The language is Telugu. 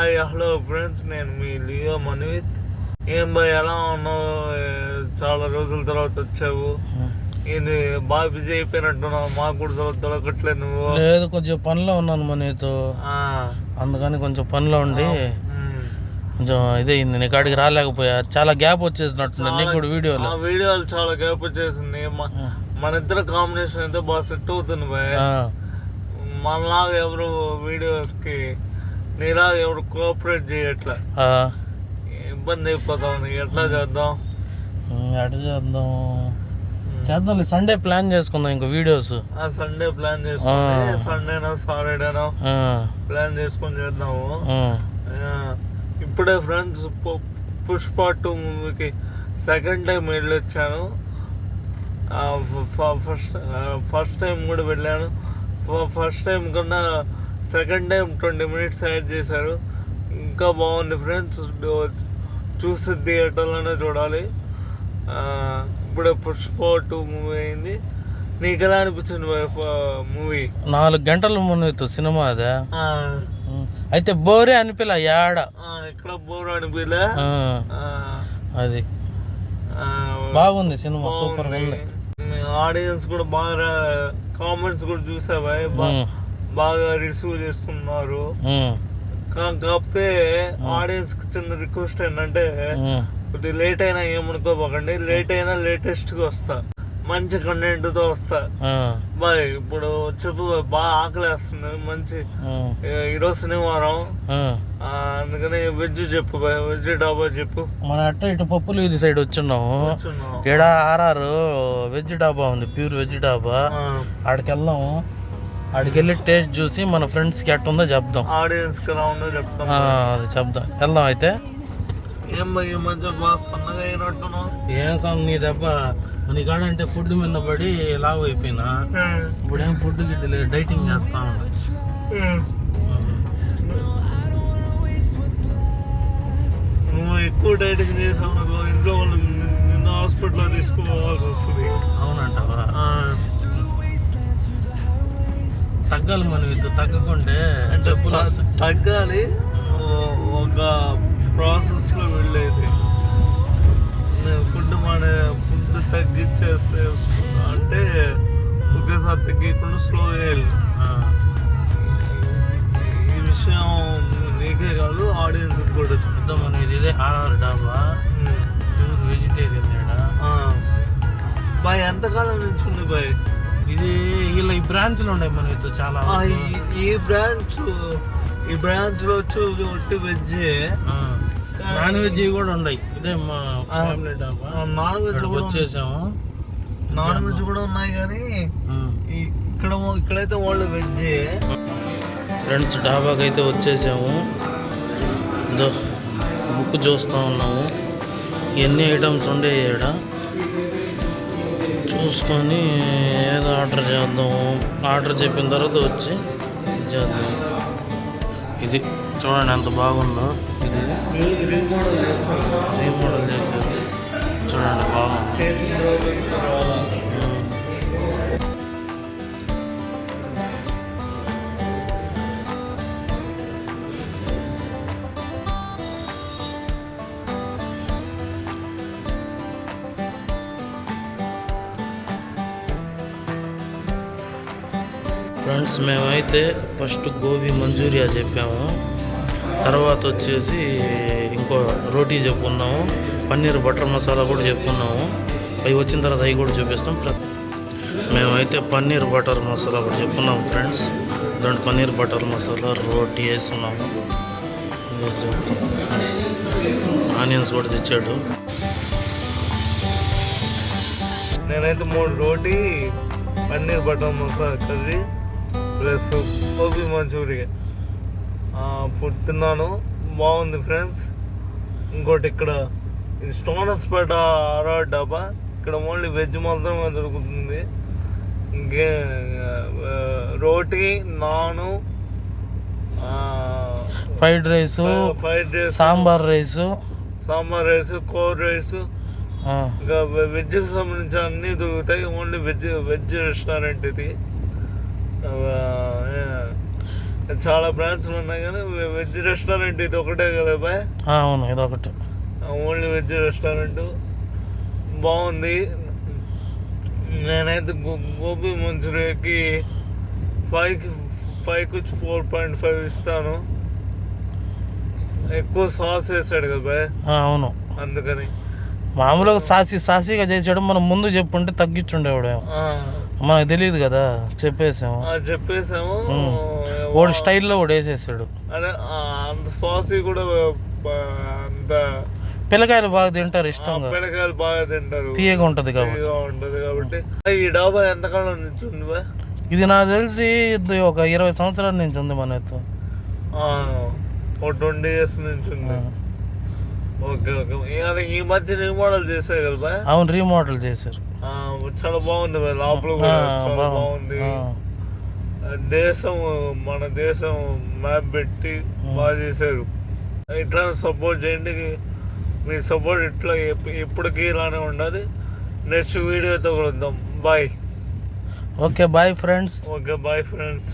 హాయ్ హలో ఫ్రెండ్స్, నేను మీ లియో మనీత్. ఏం బాయ్, ఎలా ఉన్నావు? చాలా రోజుల తర్వాత వచ్చావు. ఇది బాగా బిజీ అయిపోయినట్టున్నావు. మాకు కూడా దొరకట్లేదు. నువ్వు లేదు, కొంచెం పనిలో ఉన్నాను మనీతో, అందుకని కొంచెం పనిలో ఉండి కొంచెం ఇదే అయింది. నీ కాడికి రాలేకపోయా. చాలా గ్యాప్ వచ్చేసినట్టు నీకు కూడా వీడియోలు చాలా గ్యాప్ వచ్చేసింది. మన ఇద్దరు కాంబినేషన్ అయితే బాగా సెట్ అవుతుంది బాయ్. మనలాగా ఎవరు వీడియోస్కి నీలాగా ఎవరు కోఆపరేట్ చేయట్లా, ఇబ్బంది అయిపోతాం. ఎట్లా చేద్దాం? చేద్దాం సండే ప్లాన్ చేసుకుందాం. ఇంకా వీడియోస్ సండే ప్లాన్ చేసుకుంటే సండేనో సాటర్డేనో ప్లాన్ చేసుకొని చేద్దాము. ఇప్పుడే ఫ్రెండ్స్ పుష్ప 2 మూవీకి సెకండ్ టైం వెళ్ళొచ్చాను. ఫస్ట్ టైం కూడా వెళ్ళాను. ఫస్ట్ టైం కన్నా సెకండ్ టైం 20 minutes యాడ్ చేశారు. ఇంకా బాగుంది ఫ్రెండ్స్. చూస్తే థియేటర్లోనే చూడాలి. ఇప్పుడే పుష్ప 2 మూవీ అయింది. నీకు ఎలా అనిపిస్తుంది మూవీ? 4 గంటల ముందు సినిమా అదే. అయితే బోరే అనిపిలా, యాడ ఎక్కడ బోర్ అనిపిలా. అది బాగుంది సినిమా, సూపర్ ఉంది. ఆడియన్స్ కూడా బాగా కామెంట్స్ కూడా చూసావా, బాగా రిసీవ్ చేసుకున్నారు. కాకపోతే ఆడియన్స్ కి చిన్న రిక్వెస్ట్ ఏంటంటే, కొద్దిగా లేట్ అయినా ఏమనుకోపోకండి. లేట్ అయినా లేటెస్ట్ గా వస్తా, మంచి కంటెంట్ తో వస్తా బాయ్. ఇప్పుడు చెప్పు, బాగా ఆకలేస్తుంది. మంచి ఈరోజు శనివారం, అందుకని వెజ్ చెప్పు బాయ్. వెజ్ డాబా చెప్పు. మన అట్ట ఇటు పప్పులు ఇది సైడ్ వచ్చున్నాము. ఇక్కడ ఆర్ఆర్ వెజ్ డాబా ఉంది, ప్యూర్ వెజ్ డాబా. ఆడికి వెళ్దాము. ఆడికి వెళ్ళి టేస్ట్ చూసి మన ఫ్రెండ్స్ కి ఎట్ట ఉందో చెప్దాం, ఆడియన్స్ కి ఎలా ఉందో చెప్తాం. అది చెప్దాం, వెళ్దాం. అయితే ఏం బాయ్, ఈ మధ్య బాగా సన్నగా అయినట్టున్నావు. ఏం సన్న నీ దెబ్బ. నీ కాడంటే ఫుడ్ మీద పడి లావ్ అయిపోయినా. ఇప్పుడు ఏం ఫుడ్ గిట్ట లేదు, డైటింగ్ చేస్తాను. నువ్వు ఎక్కువ డైటింగ్ చేసావు అనుకో, ఇంట్లో వాళ్ళు నిన్న హాస్పిటల్లో తీసుకోవాల్సి వస్తుంది. అవునంటావా? తగ్గాలి మనం, ఇది తగ్గకుంటే తగ్గాలి. ఒక ప్రాసెస్లో వెళ్ళేది. ఫుడ్ తగ్గించేస్తే అంటే ఒకేసారి తగ్గకుండా స్లో చేయాలి. ఈ విషయం నీకే కాదు, ఆడియన్స్ కూడా చెప్తాం. మనం ఇదే ఆర్ఆర్ డాబా, ప్యూర్ వెజిటేరియన్. బాయ్ ఎంతకాలం నుంచి ఉంది బాయ్ ఇది? ఇలా ఈ బ్రాంచ్లు ఉన్నాయి మన ఇది చాలా. ఈ బ్రాంచ్ లో వచ్చి ఒట్టి వెజ్, నాన్ వెజ్ కూడా ఉన్నాయి. ఇదే మా ఫ్యామిలీ డాబా. నాన్ వెజ్ కూడా వచ్చేసాము. నాన్ వెజ్ కూడా ఉన్నాయి, కానీ ఇక్కడైతే వాళ్ళు వెజ్. ఫ్రెండ్స్ డాబాకి అయితే వచ్చేసాము. బుక్ చూస్తూ ఉన్నాము. ఎన్ని ఐటమ్స్ ఉండే ఇక్కడ చూసుకొని ఏదో ఆర్డర్ చేద్దాము. ఆర్డర్ చెప్పిన తర్వాత వచ్చి చేద్దాం. ఇది చూడండి ఎంత బాగుందో. ఇది రీమోడల్ చేసేది చూడండి, బాగుంది. ఫ్రెండ్స్ మేమైతే ఫస్ట్ గోబీ మంచూరియా చెప్పాము. తర్వాత వచ్చేసి ఇంకో రోటీ చెప్పుకున్నాము. పన్నీర్ బటర్ మసాలా కూడా చెప్పుకున్నాము. అవి వచ్చిన తర్వాత అవి కూడా చూపిస్తాం. మేమైతే పన్నీర్ బటర్ మసాలా కూడా చెప్పుకున్నాము ఫ్రెండ్స్. దాంట్లో పన్నీర్ బటర్ మసాలా రోటీ వేస్తున్నాము. ఆనియన్స్ కూడా తెచ్చాడు. నేనైతే 3 రోటీ, paneer butter masala curry plus gobi Manchuria food తిన్నాను. బాగుంది ఫ్రెండ్స్. ఇంకోటి ఇక్కడ స్టోనస్పేట ఆర్ఆర్ డాబా, ఇక్కడ ఓన్లీ వెజ్ మాత్రమే దొరుకుతుంది. ఇంకే రోటీ, నాను, fried rice, sambar rice, core rice, ఇంకా వెజ్కి సంబంధించి అన్నీ దొరుకుతాయి. ఓన్లీ వెజ్ రెస్టారెంట్ ఇది. చాలా బ్రాంచ్లు ఉన్నాయి కానీ వెజ్ రెస్టారెంట్ ఇది ఒకటే కదా బాయ్. అవును, ఇదొకటి ఓన్లీ వెజ్ రెస్టారెంట్ బాగుంది. నేనైతే గోబీ మంచూరియాకి 5కి 4.5 ఇస్తాను. ఎక్కువ సాస్ వేసాడు కదా బాయ్. అవును, అందుకని మామూలుగా సాసిగా చేసాడు. మనం ముందు చెప్పుంటే తగ్గించుండేవాడు. మనకు తెలియదు కదా, చెప్పేసాము. వాడు స్టైల్లో వాడు వేసేసాడు. అదే అంత సాసీ కూడా అంత. పిల్లకాయలు బాగా తింటారు, ఇష్టంగా పిల్లకాయలు బాగా తింటారు, తీయగా ఉంటది కాబట్టి. ఈ డాబా ఎంతకాలం నుంచి ఉంది బా? ఇది నాకు తెలిసి ఒక 20 సంవత్సరాల నుంచి ఉంది మన ఎత్తు. ఒక 20 years నుంచి ఉంది. Okay okay. ఈ మధ్య రీమోడల్ చేసారు కదా బా? అవును, రీమోడల్ చేశారు. చాలా బాగుంది బా, లోపల కూడా చాలా బాగుంది. మన దేశం మ్యాప్ పెట్టి బాగా చేశారు. ఇట్లా సపోర్ట్ చేయండి. మీ సపోర్ట్ ఇట్లా ఎప్పటికీ ఇలానే ఉండాలి. నెక్స్ట్ వీడియోతో కలుద్దాం. Bye. Okay bye friends. Okay bye friends.